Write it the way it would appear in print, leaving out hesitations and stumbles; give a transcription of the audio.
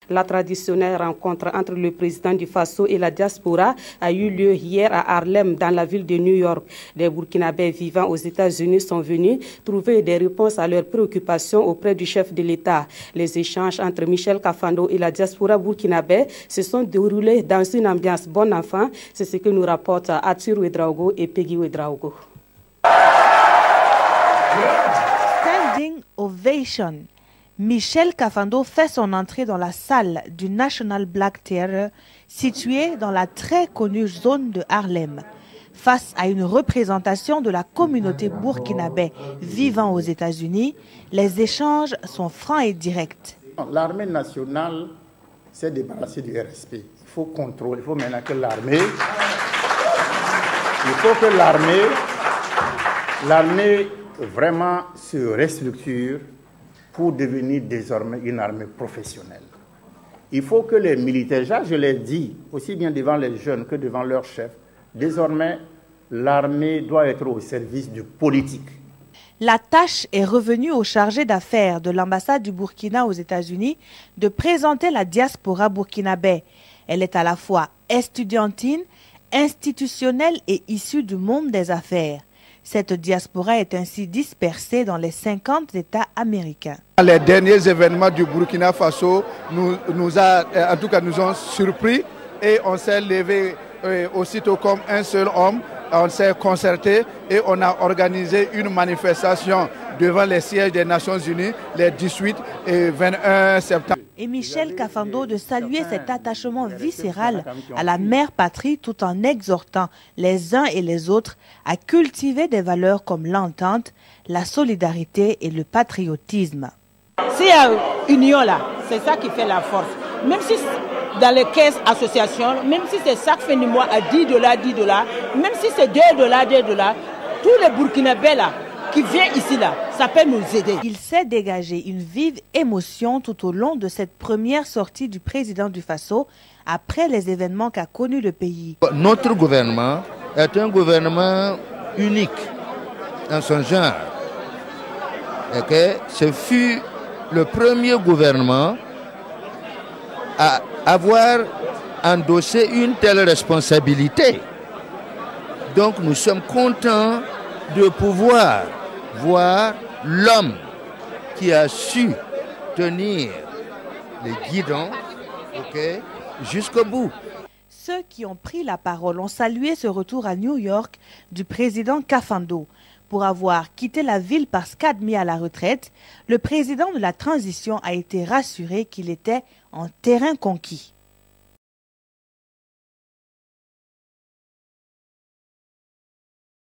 La traditionnelle rencontre entre le président du Faso et la diaspora a eu lieu hier à Harlem, dans la ville de New York. Les Burkinabés vivant aux États-Unis sont venus trouver des réponses à leurs préoccupations auprès du chef de l'État. Les échanges entre Michel Kafando et la diaspora burkinabé se sont déroulés dans une ambiance bon enfant. C'est ce que nous rapportent Arthur Ouedraogo et Peggy Ouedraogo. Standing ovation. Michel Kafando fait son entrée dans la salle du National Black Theatre, située dans la très connue zone de Harlem. Face à une représentation de la communauté burkinabé vivant aux États-Unis, les échanges sont francs et directs. L'armée nationale s'est débarrassée du RSP. Il faut contrôler, il faut maintenant que l'armée vraiment se restructure pour devenir désormais une armée professionnelle. Il faut que les militaires, je l'ai dit, aussi bien devant les jeunes que devant leurs chefs, désormais, l'armée doit être au service du politique. La tâche est revenue au chargé d'affaires de l'ambassade du Burkina aux États-Unis de présenter la diaspora burkinabé. Elle est à la fois estudiantine, institutionnelle et issue du monde des affaires. Cette diaspora est ainsi dispersée dans les 50 États américains. Les derniers événements du Burkina Faso nous ont surpris et on s'est levé aussitôt comme un seul homme. On s'est concerté et on a organisé une manifestation devant les sièges des Nations Unies les 18 et 21 septembre. Et Michel Kafando de saluer cet attachement viscéral à la mère patrie tout en exhortant les uns et les autres à cultiver des valeurs comme l'entente, la solidarité et le patriotisme. S'il y a union là, c'est ça qui fait la force. Même si dans les caisses associations, même si c'est chaque fin du mois à $10, même si c'est $2, tous les Burkinabés là, qui viennent ici là, ça peut nous aider. Il s'est dégagé une vive émotion tout au long de cette première sortie du président du Faso après les événements qu'a connus le pays. Notre gouvernement est un gouvernement unique en son genre. Et que ce fut le premier gouvernement à avoir endossé une telle responsabilité. Donc nous sommes contents de pouvoir voir l'homme qui a su tenir les guidons jusqu'au bout. Ceux qui ont pris la parole ont salué ce retour à New York du président Kafando. Pour avoir quitté la ville parce qu'admis à la retraite, le président de la transition a été rassuré qu'il était en terrain conquis.